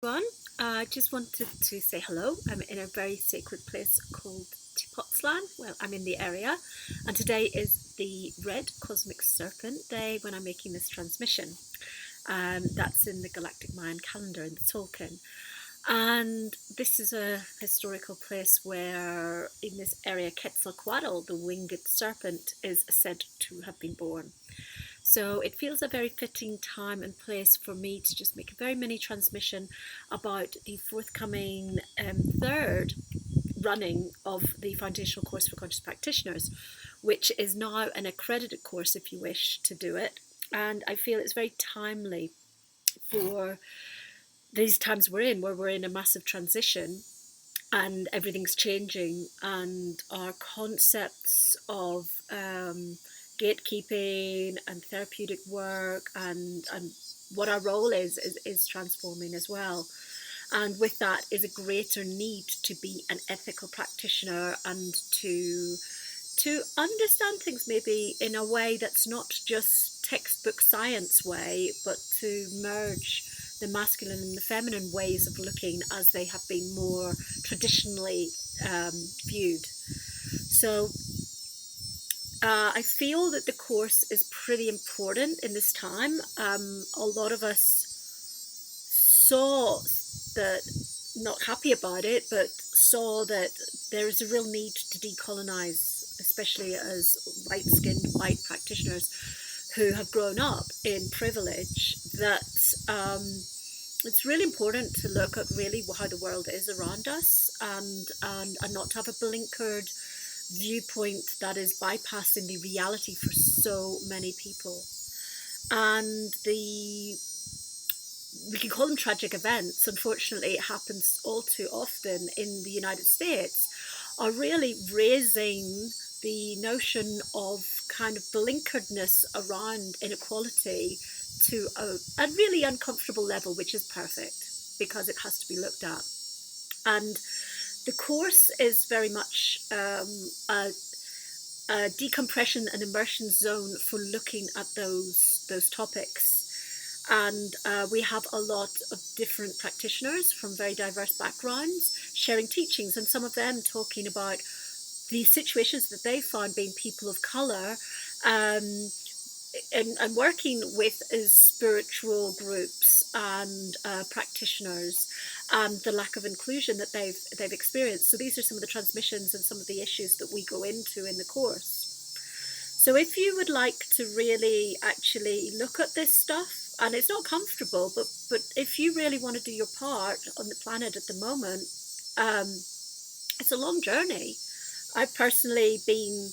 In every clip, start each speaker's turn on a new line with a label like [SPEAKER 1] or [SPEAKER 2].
[SPEAKER 1] everyone. I just wanted to say hello. I'm in a very sacred place called Tipotslan. Well, I'm in the area, and today is the Red Cosmic Serpent Day when I'm making this transmission. That's in the Galactic Mayan calendar in the Tolkien. And this is a historical place where, in this area, Quetzalcoatl, the winged serpent, is said to have been born. So it feels a very fitting time and place for me to just make a very mini transmission about the forthcoming third running of the Foundational Course for Conscious Practitioners, which is now an accredited course if you wish to do it. And I feel it's very timely for these times we're in, where we're in a massive transition and everything's changing, and our concepts of gatekeeping and therapeutic work and what our role is transforming as well. And with that is a greater need to be an ethical practitioner and to understand things maybe in a way that's not just textbook science way, but to merge the masculine and the feminine ways of looking as they have been more traditionally viewed. So I feel that the course is pretty important in this time. A lot of us saw that, not happy about it, but saw that there is a real need to decolonize, especially as light-skinned white practitioners who have grown up in privilege, that it's really important to look at really how the world is around us and not to have a blinkered viewpoint that is bypassing the reality for so many people. And we can call them tragic events, unfortunately it happens all too often in the United States, are really raising the notion of kind of blinkeredness around inequality to a really uncomfortable level, which is perfect because it has to be looked at. And the course is very much a decompression and immersion zone for looking at those topics. And we have a lot of different practitioners from very diverse backgrounds sharing teachings, and some of them talking about the situations that they found being people of colour, and working with spiritual groups and practitioners, and the lack of inclusion that they've experienced. So these are some of the transmissions and some of the issues that we go into in the course. So if you would like to really actually look at this stuff, and it's not comfortable, but if you really want to do your part on the planet at the moment, it's a long journey. I've personally been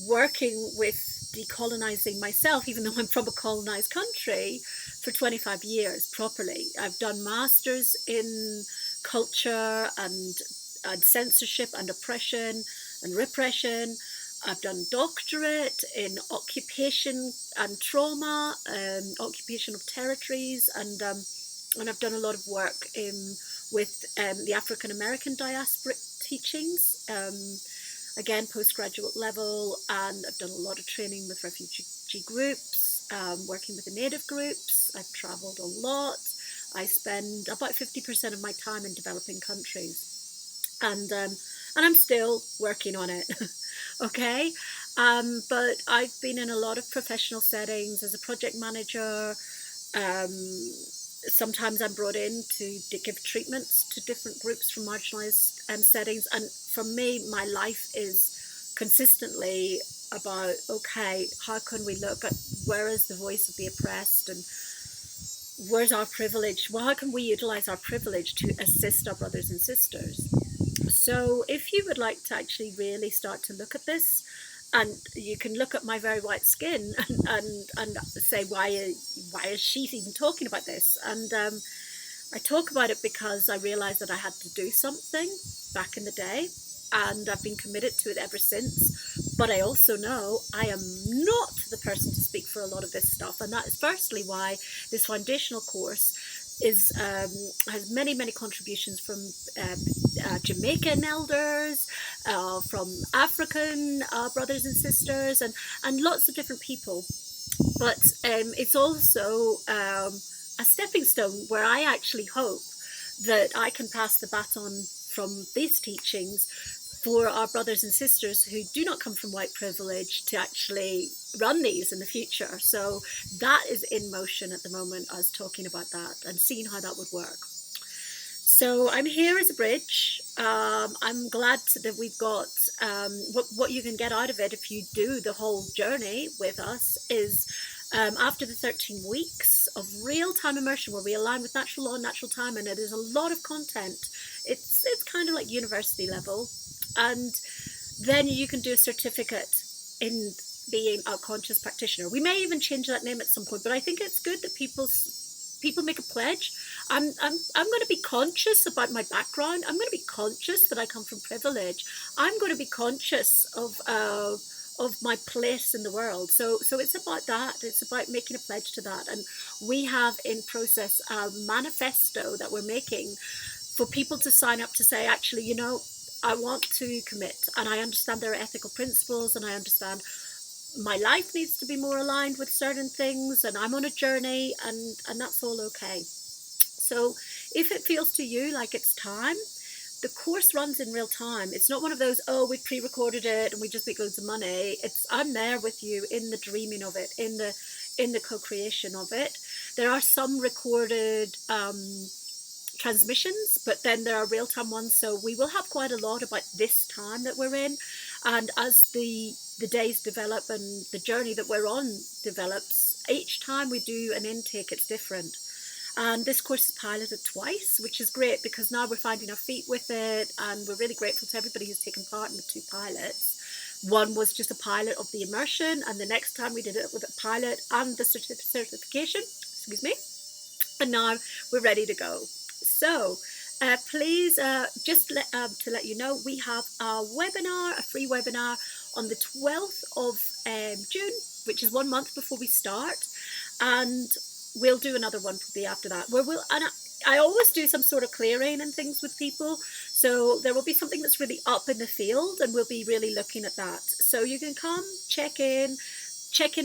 [SPEAKER 1] working with decolonizing myself, even though I'm from a colonized country, for 25 years properly. I've done masters in culture and censorship and oppression and repression. I've done doctorate in occupation and trauma, occupation of territories, and I've done a lot of work with the African American diasporic teachings, again postgraduate level, and I've done a lot of training with refugee groups, working with the native groups. I've travelled a lot. I spend about 50% of my time in developing countries, and I'm still working on it. Okay, but I've been in a lot of professional settings as a project manager. Sometimes I'm brought in to give treatments to different groups from marginalised settings, and for me, my life is consistently about, okay, how can we look at where is the voice of the oppressed, and where's our privilege? Well, how can we utilise our privilege to assist our brothers and sisters? So if you would like to actually really start to look at this, and you can look at my very white skin and say, why is she even talking about this? And I talk about it because I realised that I had to do something back in the day, and I've been committed to it ever since. But I also know I am not the person to speak for a lot of this stuff, and that is firstly why this foundational course has many contributions from Jamaican elders, from African brothers and sisters, and lots of different people. But it's also a stepping stone where I actually hope that I can pass the baton from these teachings for our brothers and sisters who do not come from white privilege to actually run these in the future. So that is in motion at the moment, us talking about that and seeing how that would work. So I'm here as a bridge. I'm glad that we've got what you can get out of it if you do the whole journey with us is after the 13 weeks of real-time immersion where we align with natural law and natural time, and there's a lot of content. It's kind of like university level, and then you can do a certificate in being a conscious practitioner. We may even change that name at some point, but I think it's good that people make a pledge. I'm going to be conscious about my background. I'm going to be conscious that I come from privilege. I'm going to be conscious of my place in the world. So it's about that. It's about making a pledge to that. And we have in process a manifesto that we're making for people to sign up to say, actually, you know, I want to commit, and I understand there are ethical principles, and I understand my life needs to be more aligned with certain things, and I'm on a journey, and that's all okay. So if it feels to you like it's time, the course runs in real time. It's not one of those, oh, we pre-recorded it and we just make loads of money. It's I'm there with you in the dreaming of it, in the co-creation of it. There are some recorded transmissions, but then there are real-time ones, so we will have quite a lot about this time that we're in. And as the days develop and the journey that we're on develops, each time we do an intake, it's different. And this course is piloted twice, which is great because now we're finding our feet with it, and we're really grateful to everybody who's taken part in the 2 pilots. One was just a pilot of the immersion, and the next time we did it with a pilot and the certification, excuse me, and now we're ready to go. So please, just to let you know, we have a webinar, a free webinar on the 12th of June, which is 1 month before we start, and we'll do another one probably after that, where I always do some sort of clearing and things with people, so there will be something that's really up in the field, and we'll be really looking at that. So you can come, check in,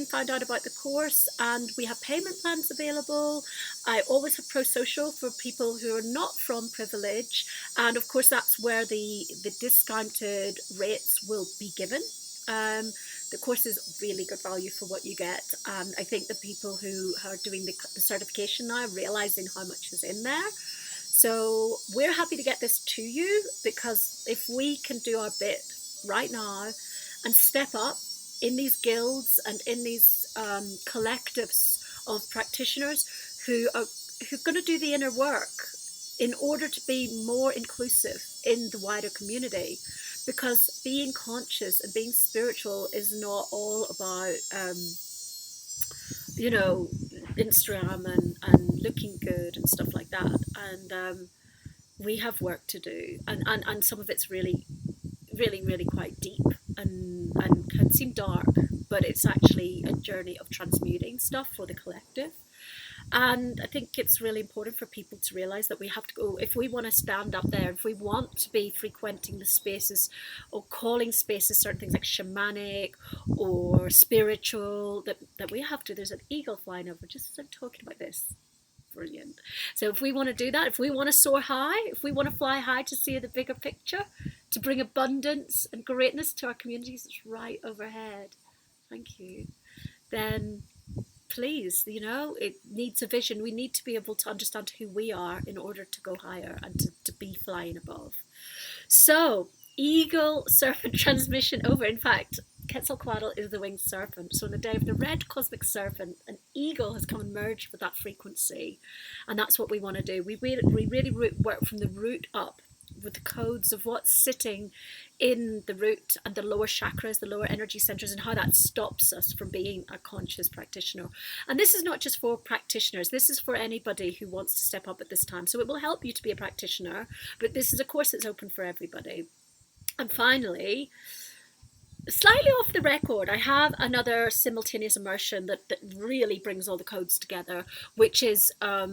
[SPEAKER 1] find out about the course, and we have payment plans available. I always have pro-social for people who are not from privilege, and of course that's where the discounted rates will be given. The course is really good value for what you get, and I think the people who are doing the certification now are realizing how much is in there. So we're happy to get this to you, because if we can do our bit right now and step up in these guilds and in these collectives of practitioners who are going to do the inner work in order to be more inclusive in the wider community, because being conscious and being spiritual is not all about you know, Instagram and looking good and stuff like that, and we have work to do, and some of it's really quite deep and can seem dark, but it's actually a journey of transmuting stuff for the collective. And I think it's really important for people to realize that we have to go, if we want to stand up there, if we want to be frequenting the spaces or calling spaces certain things like shamanic or spiritual, that we have to. There's an eagle flying over just as I'm talking about this. Brilliant. So if we want to do that, if we want to soar high, if we want to fly high to see the bigger picture, to bring abundance and greatness to our communities that's right overhead, thank you, then please, you know, it needs a vision. We need to be able to understand who we are in order to go higher and to be flying above. So eagle serpent transmission over. In fact, Quetzalcoatl is the winged serpent. So on the day of the red cosmic serpent, an eagle has come and merged with that frequency. And that's what we want to do. We really work from the root up with the codes of what's sitting in the root and the lower chakras, the lower energy centers, and how that stops us from being a conscious practitioner. And this is not just for practitioners, this is for anybody who wants to step up at this time. So it will help you to be a practitioner, but this is a course that's open for everybody. And finally, slightly off the record, I have another simultaneous immersion that really brings all the codes together, which is a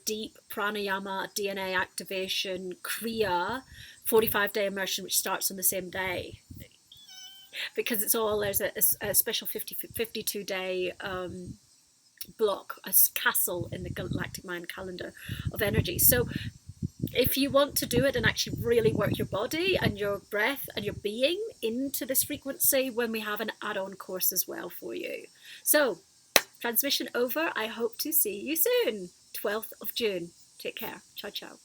[SPEAKER 1] deep pranayama, DNA activation, Kriya, 45-day immersion, which starts on the same day. Because it's all, there's a special 52-day block, a castle in the Galactic Mind calendar of energy. So if you want to do it and actually really work your body and your breath and your being into this frequency, when we have an add-on course as well for you. So transmission over. I hope to see you soon. 12th of June. Take care. Ciao, ciao.